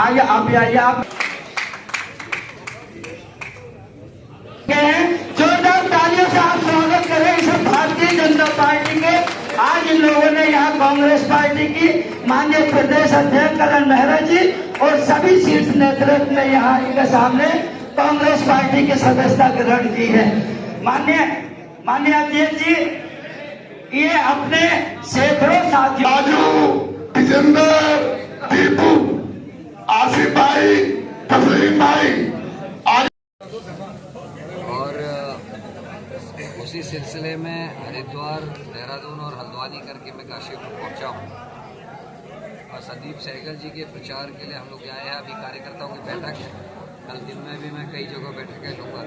आइए आप आइए आप जोरदार तालियों से आप स्वागत करें इस भारतीय जनता पार्टी के। आज इन लोगों ने यहाँ कांग्रेस पार्टी की माननीय प्रदेश अध्यक्ष करण मेहरा जी और सभी शीर्ष नेतृत्व ने यहाँ इनके सामने कांग्रेस पार्टी की सदस्यता ग्रहण की है। माननीय अध्यक्ष जी, ये अपने सैकड़ों साथियों राजू, विजेंद्र, दीपू, आसिफ भाई, तस्लीम भाई और उसी सिलसिले में हरिद्वार, देहरादून और हल्द्वानी करके मैं काशीपुर पहुंचा हूं और संदीप सहगल जी के प्रचार के लिए हम लोग आए हैं। अभी कार्यकर्ताओं की बैठक है, कल दिन में भी मैं कई जगह बैठकें लूँगा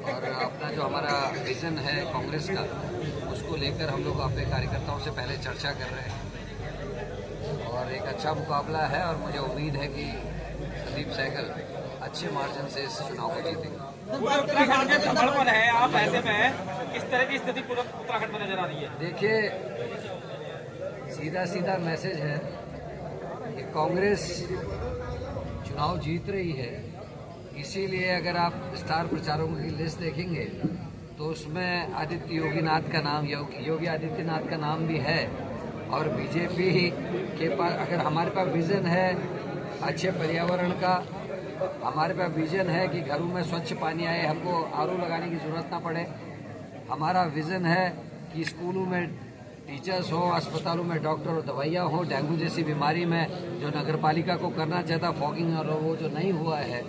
और अपना जो हमारा विज़न है कांग्रेस का, उसको लेकर हम लोग अपने कार्यकर्ताओं से पहले चर्चा कर रहे हैं और एक अच्छा मुकाबला है और मुझे उम्मीद है कि संदीप सहगल अच्छे मार्जिन से इस चुनाव को जीतेंगे। उत्तराखंड में भ्रमण पर है आप, ऐसे में किस तरह की स्थिति पूरा उत्तराखंड में नजर आ रही है? देखिए, सीधा सीधा मैसेज है कि कांग्रेस चुनाव जीत रही है। इसीलिए अगर आप स्टार प्रचारकों की लिस्ट देखेंगे तो उसमें आदित्य योगीनाथ का नाम, योगी आदित्यनाथ का नाम भी है और बीजेपी के पास, अगर हमारे पास विजन है अच्छे पर्यावरण का, हमारे पास विजन है कि घरों में स्वच्छ पानी आए, हमको आरओ लगाने की जरूरत ना पड़े, हमारा विजन है कि स्कूलों में टीचर्स हो, अस्पतालों में डॉक्टर और दवाइयाँ हो, डेंगू जैसी बीमारी में जो नगरपालिका को करना चाहता फॉगिंग और वो जो नहीं हुआ है,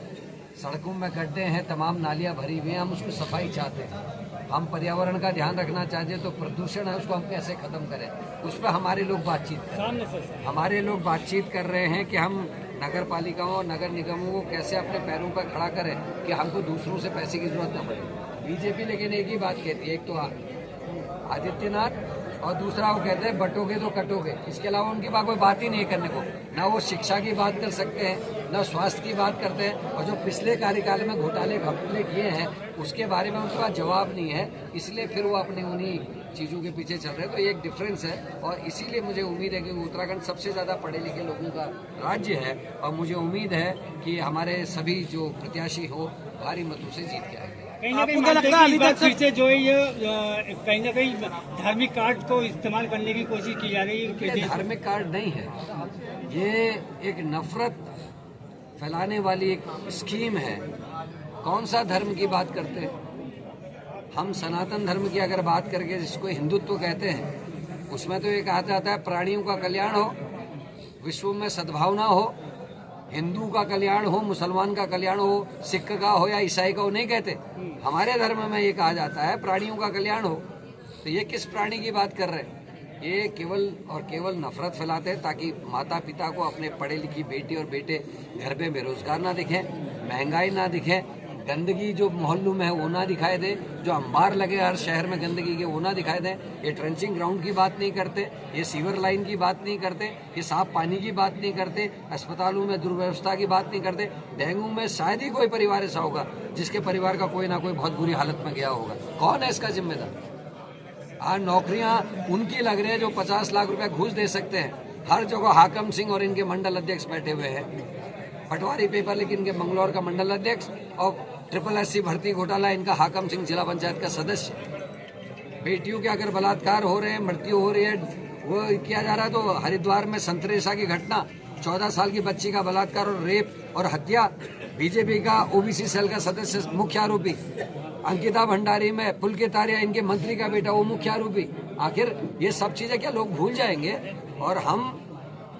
सड़कों में गड्ढे हैं, तमाम नालियाँ भरी हुई हैं, हम उसको सफाई चाहते हैं। हम पर्यावरण का ध्यान रखना चाहते हैं तो प्रदूषण है उसको हम कैसे खत्म करें, उस पर हमारे लोग बातचीत कर रहे हैं। हमारे लोग बातचीत कर रहे हैं कि हम नगर पालिकाओं, नगर निगमों को कैसे अपने पैरों पर खड़ा करें कि हमको दूसरों से पैसे की जरूरत न पड़े। बीजेपी लेकिन एक ही बात कहती है, एक तो आदित्यनाथ और दूसरा वो कहते हैं बटोगे तो कटोगे। इसके अलावा उनकी बात कोई बात ही नहीं करने को, ना वो शिक्षा की बात कर सकते हैं, ना स्वास्थ्य की बात करते हैं और जो पिछले कार्यकाल में घोटाले किए हैं उसके बारे में उनके पास जवाब नहीं है, इसलिए फिर वो अपनी उन्हीं चीज़ों के पीछे चल रहे हैं। तो ये एक डिफरेंस है और इसीलिए मुझे उम्मीद है कि उत्तराखंड सबसे ज़्यादा पढ़े लिखे लोगों का राज्य है और मुझे उम्मीद है कि हमारे सभी जो प्रत्याशी हो भारी मतों से जीत के आएंगे। कहीं ना कहीं फिर से जो है ये कहीं ना कहीं धार्मिक कार्ड को इस्तेमाल करने की कोशिश की जा रही है। ये धार्मिक कार्ड नहीं है, ये एक नफरत फैलाने वाली एक स्कीम है। कौन सा धर्म की बात करते हैं हम? सनातन धर्म की अगर बात करके जिसको हिंदुत्व कहते हैं, उसमें तो ये कहा जाता है प्राणियों का कल्याण हो, विश्व में सद्भावना हो, हिंदू का कल्याण हो, मुसलमान का कल्याण हो, सिख का हो या ईसाई का हो, नहीं कहते। हमारे धर्म में ये कहा जाता है प्राणियों का कल्याण हो। तो ये किस प्राणी की बात कर रहे हैं? ये केवल और केवल नफरत फैलाते हैं ताकि माता पिता को अपने पढ़े लिखी बेटी और बेटे घर में बेरोजगार ना दिखें, महंगाई ना दिखे, गंदगी जो मोहल्लों में है वो ना दिखाई दे, जो अंबार लगे हर शहर में गंदगी के वो ना दिखाई दें। ये ट्रेंचिंग ग्राउंड की बात नहीं करते, ये सीवर लाइन की बात नहीं करते, ये साफ पानी की बात नहीं करते, अस्पतालों में दुर्व्यवस्था की बात नहीं करते। डेंगू में शायद ही कोई परिवार ऐसा होगा जिसके परिवार का कोई ना कोई बहुत बुरी हालत में गया होगा। कौन है इसका जिम्मेदार? आज नौकरियां उनकी लग रही है जो 50 लाख रुपए घूस दे सकते हैं। हर जगह हाकम सिंह और इनके मंडल अध्यक्ष बैठे हुए हैं। पटवारी पेपर लेकिन इनके मंगलौर का मंडल अध्यक्ष और SSC भर्ती घोटाला इनका हाकम सिंह जिला पंचायत का सदस्य। बेटियों के अगर बलात्कार हो रहे हैं, मृत्यु हो रही है, वो किया जा रहा है। तो हरिद्वार में संतरेसा की घटना, 14 साल की बच्ची का बलात्कार और रेप और हत्या, बीजेपी का OBC सेल का सदस्य मुख्य आरोपी। अंकिता भंडारी में पुलकित आर्या इनके मंत्री का बेटा, वो मुख्य आरोपी। आखिर ये सब चीजें क्या लोग भूल जाएंगे? और हम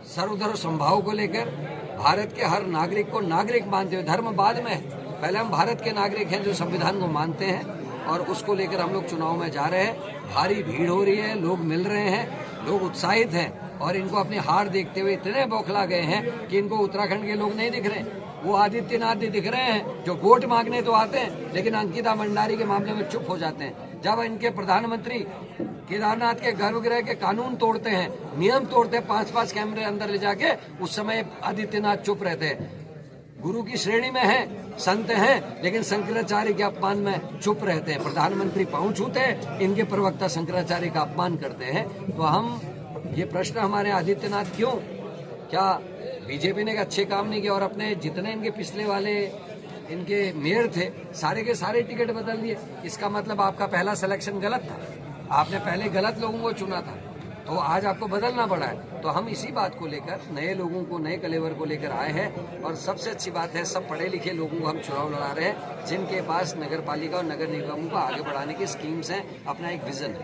सर्वधर्म समभाव को लेकर भारत के हर नागरिक को नागरिक मानते हुए, धर्म बाद में, पहले हम भारत के नागरिक हैं जो संविधान को मानते हैं और उसको लेकर हम लोग चुनाव में जा रहे हैं। भारी भीड़ हो रही है, लोग मिल रहे हैं, लोग उत्साहित हैं और इनको अपनी हार देखते हुए इतने बौखला गए हैं कि इनको उत्तराखंड के लोग नहीं दिख रहे। वो आदित्यनाथ भी दिख रहे हैं जो वोट मांगने तो आते हैं लेकिन अंकिता भंडारी के मामले में चुप हो जाते हैं। जब इनके प्रधानमंत्री केदारनाथ के गर्भगृह के कानून तोड़ते हैं, नियम तोड़ते हैं, 5-5 कैमरे अंदर ले जाके, उस समय आदित्यनाथ चुप रहते हैं। गुरु की श्रेणी में है, संत हैं, लेकिन शंकराचार्य के अपमान में चुप रहते हैं। प्रधानमंत्री पांव छूते हैं, इनके प्रवक्ता शंकराचार्य का अपमान करते हैं। तो हम, ये प्रश्न हमारे आदित्यनाथ क्यों क्या बीजेपी ने अच्छे काम नहीं किया और अपने जितने इनके पिछले वाले इनके मेयर थे सारे के सारे टिकट बदल दिए? इसका मतलब आपका पहला सिलेक्शन गलत था, आपने पहले गलत लोगों को चुना था, तो आज आपको बदलना पड़ा है। तो हम इसी बात को लेकर नए लोगों को, नए कलेवर को लेकर आए हैं और सबसे अच्छी बात है सब पढ़े लिखे लोगों को हम चुनाव लड़ा रहे हैं जिनके पास नगर पालिका और नगर निगमों को आगे बढ़ाने की स्कीम्स हैं, अपना एक विजन है।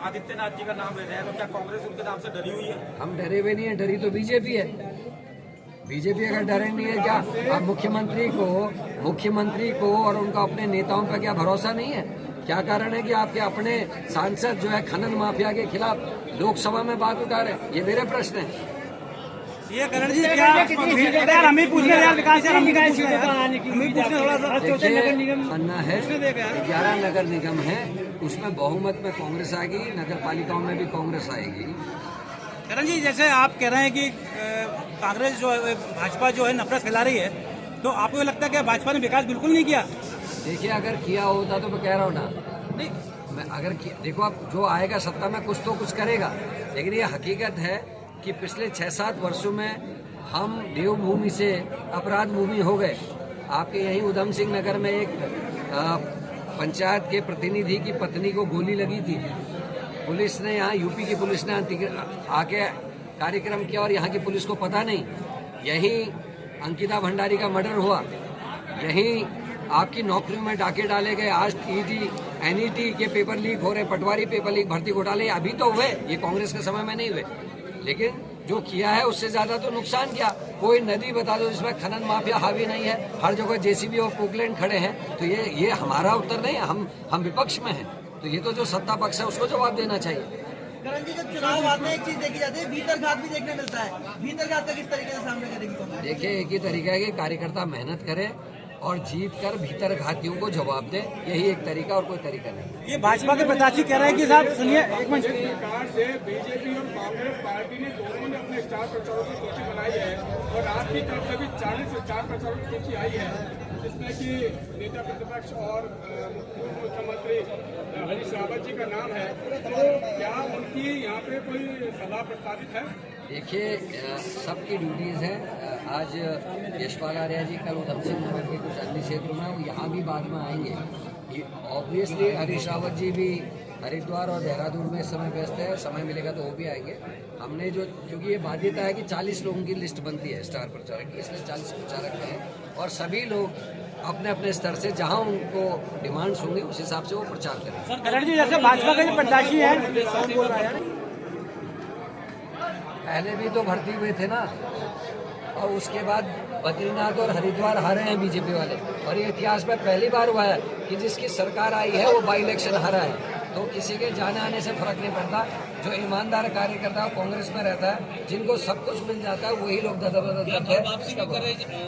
आदित्यनाथ जी का नाम ले रहे हैं तो क्या कांग्रेस उनके नाम से डरी हुई है? हम डरे हुए नहीं है, डरी तो बीजेपी है। बीजेपी अगर डरे नहीं है क्या? अब मुख्यमंत्री को और उनका अपने नेताओं पर क्या भरोसा नहीं है? क्या कारण है कि आपके अपने सांसद जो है खनन माफिया के खिलाफ लोकसभा में बात उठा रहे हैं? ये मेरे प्रश्न है। ये करण जी क्या यार हम ही पूछने यार विकास यार हम ही पूछने थोड़ा सा अन्ना है 11 नगर निगम है, उसमें बहुमत में कांग्रेस आएगी, नगर पालिकाओं में भी कांग्रेस आएगी। करण जी जैसे आप कह रहे हैं कि कांग्रेस जो है, भाजपा जो है नफरत फैला रही है, तो आपको लगता है कि भाजपा ने विकास बिल्कुल नहीं किया? देखिए अगर किया होता तो मैं कह रहा हूँ ना, नहीं मैं अगर देखो अब जो आएगा सत्ता में कुछ तो कुछ करेगा, लेकिन ये हकीकत है कि पिछले 6-7 वर्षों में हम देवभूमि से अपराध भूमि हो गए। आपके यहीं उधम सिंह नगर में एक पंचायत के प्रतिनिधि की पत्नी को गोली लगी थी, पुलिस ने यहाँ यूपी की पुलिस ने आके कार्यक्रम किया और यहाँ की पुलिस को पता नहीं। यहीं अंकिता भंडारी का मर्डर हुआ, यहीं आपकी नौकरियों में डाके डाले गए, आज ईडी एनईटी के पेपर लीक हो रहे, पटवारी पेपर लीक, भर्ती घोटाले अभी तो हुए, ये कांग्रेस के समय में नहीं हुए, लेकिन जो किया है उससे ज्यादा तो नुकसान किया। कोई नदी बता दो जिसमें खनन माफिया हावी नहीं है, हर जगह जेसीबी और पोकलैंड खड़े हैं, तो ये हमारा उत्तर नहीं है, हम विपक्ष में हैं, तो ये तो जो सत्ता पक्ष है उसको जवाब देना चाहिए। करण जी जब चुनाव आते हैं एक चीज देखी जाती है, भीतर घात भी देखने मिलता है, भीतर घात का किस तरीके से सामने करेगी कांग्रेस? देखिए एक ही तरीका है कि कार्यकर्ता मेहनत करे और जीत कर भीतर घातियों को जवाब दे, यही एक तरीका और कोई तरीका नहीं। ये भाजपा के प्रत्याशी कह रहे हैं कि साहब सुनिए एक मिनट, सरकार से बीजेपी और कांग्रेस पार्टी ने दोनों ने अपने स्टार प्रचारकों की सूची बनाई है और आपकी तरफ से भी 40 स्टार प्रचारकों की सूची आई है, जिसमें कि नेता प्रतिपक्ष और मुख्यमंत्री हरीश रावत जी का नाम है, तो क्या उनकी यहाँ पे कोई सभा प्रस्तावित है? देखिए सबकी ड्यूटीज हैं। आज यशपाल आर्या जी कल उधम सिंह नगर के कुछ अन्य क्षेत्रों में वो यहाँ भी बाद में आएंगे। ऑब्वियसली हरीश रावत जी भी हरिद्वार और देहरादून में इस समय व्यस्त है, समय मिलेगा तो वो भी आएंगे। हमने जो क्योंकि ये बाध्यता है कि 40 लोगों की लिस्ट बनती है स्टार प्रचारक की, इसलिए 40 प्रचारक हैं और सभी लोग अपने अपने स्तर से जहां उनको डिमांड्स होंगे उस हिसाब से वो प्रचार करेंगे। करण जी जैसे भाजपा के प्रत्याशी हैं, पहले भी तो भर्ती हुए थे ना, और उसके बाद बद्रीनाथ और हरिद्वार हारे हैं बीजेपी वाले, और ये इतिहास में पहली बार हुआ है कि जिसकी सरकार आई है वो बाई इलेक्शन हारा है। तो किसी के जाने आने से फर्क नहीं पड़ता, जो ईमानदार कार्यकर्ता कांग्रेस में रहता है, जिनको सब कुछ मिल जाता है वही लोग दबदब करते हैं।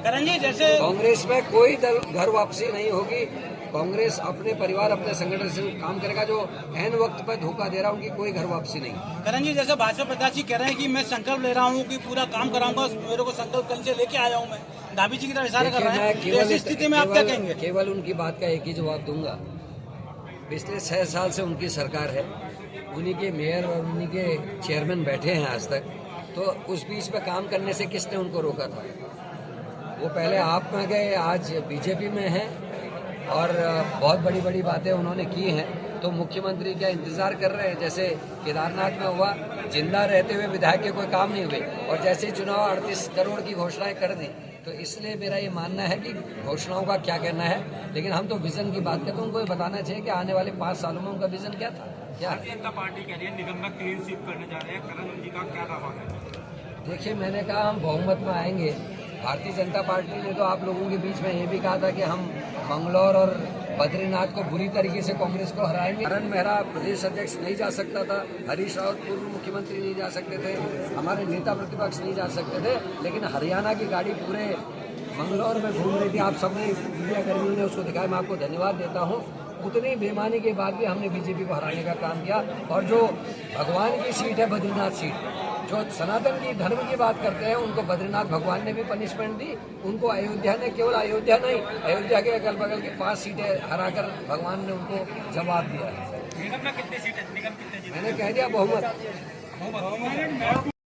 करण जी जैसे कांग्रेस में कोई दल घर वापसी नहीं होगी, कांग्रेस अपने परिवार अपने संगठन से काम करेगा। जो एन वक्त पर धोखा दे रहा हूँ कि कोई घर वापसी नहीं। करण जी जैसे भाजपा प्रत्याशी कह रहे हैं कि मैं संकल्प ले रहा हूँ कि पूरा काम कराऊंगा, मेरे को संकल्प कहीं से लेके आया हूँ, मैं दाबी जी की तरफ इशारा कर रहे हैं, ऐसी स्थिति में आप क्या कहेंगे? केवल उनकी बात का एक ही जवाब दूंगा, पिछले 6 साल से उनकी सरकार है, उन्हीं के मेयर और उन्हीं के चेयरमैन बैठे हैं आज तक, तो उस बीच में काम करने से किसने उनको रोका था? वो पहले आप में गए, आज बीजेपी में हैं और बहुत बड़ी बड़ी बातें उन्होंने की हैं, तो मुख्यमंत्री क्या इंतजार कर रहे हैं? जैसे केदारनाथ में हुआ, जिंदा रहते हुए विधायक के कोई काम नहीं हुए, और जैसे चुनाव 38 करोड़ की घोषणाएं कर दी, तो इसलिए मेरा ये मानना है कि घोषणाओं का क्या कहना है, लेकिन हम तो विजन की बात करते हैं, उनको ये बताना चाहिए कि आने वाले 5 सालों में उनका विजन क्या था। क्या भारतीय जनता पार्टी कह रही है निगम में क्लीन स्वीप करने जा रहे हैं, करण जी का क्या दावा है? देखिए मैंने कहा हम बहुमत में आएंगे। भारतीय जनता पार्टी ने तो आप लोगों के बीच में ये भी कहा था कि हम मंगलौर और बद्रीनाथ को बुरी तरीके से कांग्रेस को हराएंगे। करण मेहरा प्रदेश अध्यक्ष नहीं जा सकता था, हरीश रावत पूर्व मुख्यमंत्री नहीं जा सकते थे, हमारे नेता प्रतिपक्ष नहीं जा सकते थे, लेकिन हरियाणा की गाड़ी पूरे मंगलौर में घूम रही थी। आप सबने मीडिया कर्मियों ने उसको दिखाया, मैं आपको धन्यवाद देता हूँ। उतनी बेईमानी के बाद भी हमने बीजेपी को हराने का काम किया, और जो भगवान की सीट है बद्रीनाथ सीट, जो सनातन की धर्म की बात करते हैं, उनको बद्रीनाथ भगवान ने भी पनिशमेंट दी, उनको अयोध्या ने, केवल अयोध्या नहीं, अयोध्या के अगल बगल की 5 सीटें हराकर भगवान ने उनको जवाब दिया। निगम में कितनी सीटें? निगम कितने? मैंने कह दिया बहुमत।